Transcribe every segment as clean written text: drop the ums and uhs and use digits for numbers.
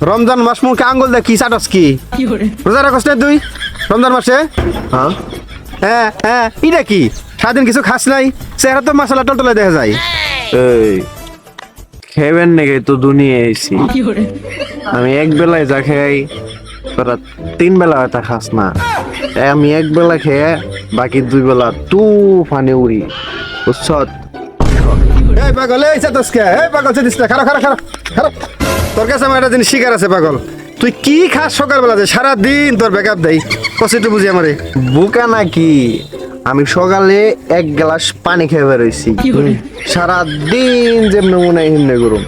রমজান মাস মুখে আঙ্গুল দেখ কি চাটস কি রোজা রাখস না তুই রমজান মাসে? হ্যাঁ হ্যাঁ হ্যাঁ এটা কি সারাদিন কিছু খাস নাই, চেহারা তো মশলা টলটলে দেখা যায়। এই খেবেন নাকি তো দুনিয়া এসি আমি এক বেলায় যা খাই তোরা 3 বেলা হয়তো খাস না। আমি এক বেলা খেয়ে বাকি 2 বেলা তুফানে উড়ি বুঝছ। এই পাগল এই চাটস কে? এই পাগল চাটিস না, খারাপ খারাপ খারাপ খারাপ। তোর কাছে আমার একটা জিনিস শিকার আছে পাগল, তুই কি খাস সকালবেলা যে সারাদিন তোর ব্যাকআপ দেয় কষ্ট বুঝি আমারে? বুকা নাকি আমি সকালে 1 গ্লাস পানি খেয়ে বেরোইছি, সারাদিন যেমনি মনে হয় হিমনে গরম,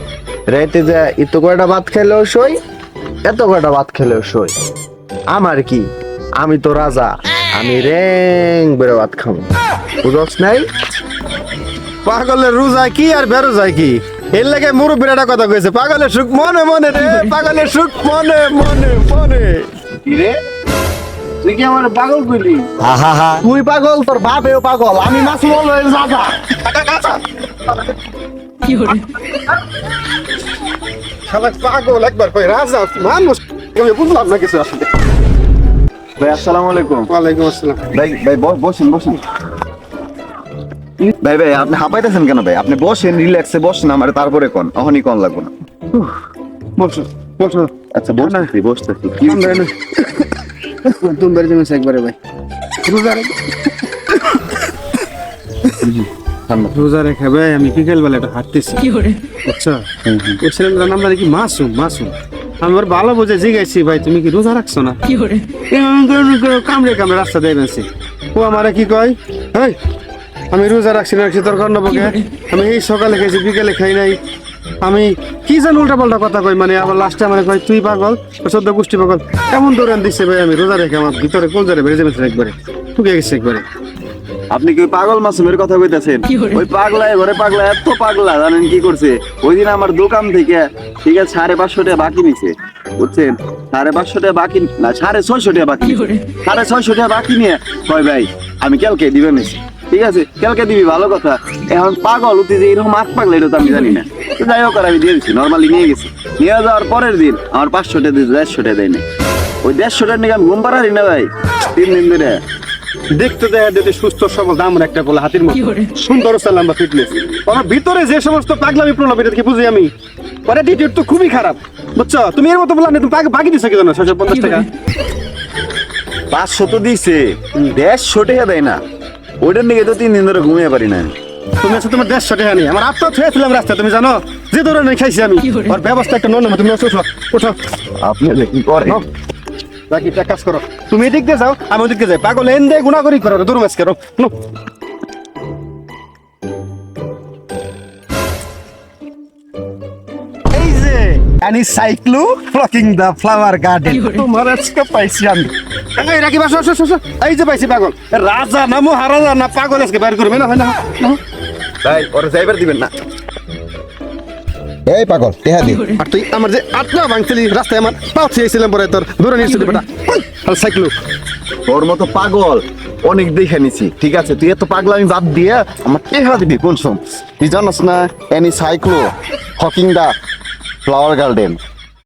রাইতে যা এত কয়টা ভাত খেলেও সই, এত কয়টা ভাত খেলেও সই। আমার কি, আমি তো রাজা, আমি র্যাং বেড়ে ভাত খাবো বুঝছ নাই? পাগলের রোজায় কি আর বেরোজায় কি, এর লাগে মুরব্বীর একটা কথা কইছে, পাগলের সুখ মনে মনে রে, পাগলের সুখ মনে মনে মনে। রে তুই কি আমার পাগল কইলি? তুই পাগল, তোর বাপেও পাগল, আমি মাসুম হয়ে রাজা। শালা পাগল একবার কই রাজা মানুষ, আমি বুঝলাম না কিছু আসলে। ভাই আসসালামু আলাইকুম। ওয়ালাইকুম আসসালাম। ভাই ভাই বসেন বসেন। ভাই ভাই আপনি হাঁপাইতেছেন কেন ভাই? আপনি বসেন, রিল্যাক্সে বসেন, আমার তারপরে কোন অহনি কোন লাগবো না। বসো বসো। আচ্ছা বসতেছি বসতেছি। তুমি বেড়ে জমেছে একবারে ভাই। রোজা রেখে ভাই আমি বিকেল বেলা একটা হাঁটতেছি, আচ্ছা বলছিলাম জানাম না কি মাসুম মাসুম, আমার ভালো বুঝে জিজ্ঞাসি ভাই তুমি কি রোজা রাখছো না? কামড়ে কামড়ে রাস্তা দিয়ে বেঁচে ও আমারে কি কয়, এই আমি রোজা রাখছি না রাখছি তোর কর্ণবকে, আমি এই সকালে খাইছি বিকেলে খাই নাই, আমি কি জানি উল্টা পাল্টা কথা কই, মানে আবার লাস্টে আমার কয় তুই পাগল, সদ্য গোষ্ঠী পাগল, এমন দৌড়ান দিচ্ছে ভাই আমি রোজা রেখে আমার ভিতরে কোন জায়গায় বেড়ে যাবে একবারে ঠুকে গেছে একবারে। আপনি কি ওই পাগল মাসুমের কথা কইতাছেন? ওই পাগলা এবারে পাগলা এত পাগলা জানেন কি করছে? ওই দিন আমার দোকান থেকে ঠিক আছে 550 টাকা বাকি নিছে বুঝছেন, 550 টাকা বাকি না 650 টাকা বাকি, 650 টাকা বাকি নিয়ে কয় ভাই আমি কালকে দিবেন নিছি, ঠিক আছে কালকে দিবি ভালো কথা। এখন পাগল উঠে যে এরকম আট পাগলা এটা তো আমি জানি না, তো যাই হোক আর আমি দিয়ে দিচ্ছি, নর্মালি নিয়ে গেছি। নিয়ে যাওয়ার পরের দিন আমার 500 টাকা দিয়ে 150 টাকা দেয় না। ওই 150 টাকা নিয়ে আমি ঘুম পাড়ারি না ভাই 3 দিন ধরে। দেখতে দেখা যদি সুস্থ সবল দাম একটা বলে হাতির মতো সুন্দর সালাম বা ফিটনেস, ওর ভিতরে যে সমস্ত পাগলামি প্রলোভ এটা কি বুঝি আমি, ওর অ্যাটিটিউড তো খুবই খারাপ বুঝছো। তুমি এর মতো বললা না, তুমি বাকি দিছো কি জানো 650 টাকা? 500 তো দিছে, 150 টাকা দেয় না, ওইটার নিয়ে তো 3 দিন ধরে ঘুমিয়ে পারি না। তুমি আছো তোমার 150 টাকা নেই, আমার আত্মা ছুঁয়েছিলাম রাস্তা, তুমি জানো যে ধরনের খাইছি আমি, ওর ব্যবস্থা একটা নন, তুমি ওঠো ওঠো আপনি কি করেন? বাকি একটা কাজ করো, তুমি এদিক দিয়ে যাও আমি ওদিক দিয়ে যাই, পাগল এন দিয়ে গুণা করি করো দূর মাছ করো। এই যে আমি সাইক্লো ফ্লকিং দা ফ্লাওয়ার গার্ডেন, তোমার আজকে পাইছি আমি। এই রাখি বাসো এই যে পাইছি পাগল, রাজা না মহারাজা না পাগল আজকে বের করবে না হয় না? ভাই ওরে যাইবার দিবেন না। এই পাগল টেহা দি। আর তুই আমার যে আটনা ভাঙছিলি রাস্তায়, আমার পাও ছিয়েছিলাম পরে তোর দূরে নিয়েছিলি বেটা সাইক্লো। তোর মতো পাগল অনেক দেখে নিছি, ঠিক আছে তুই এত পাগল আমি বাদ দিয়ে আমার টেহা দিবি কোন সম? তুই জানাস না এনি সাইক্লো হকিং দা ফ্লাওয়ার গার্ডেন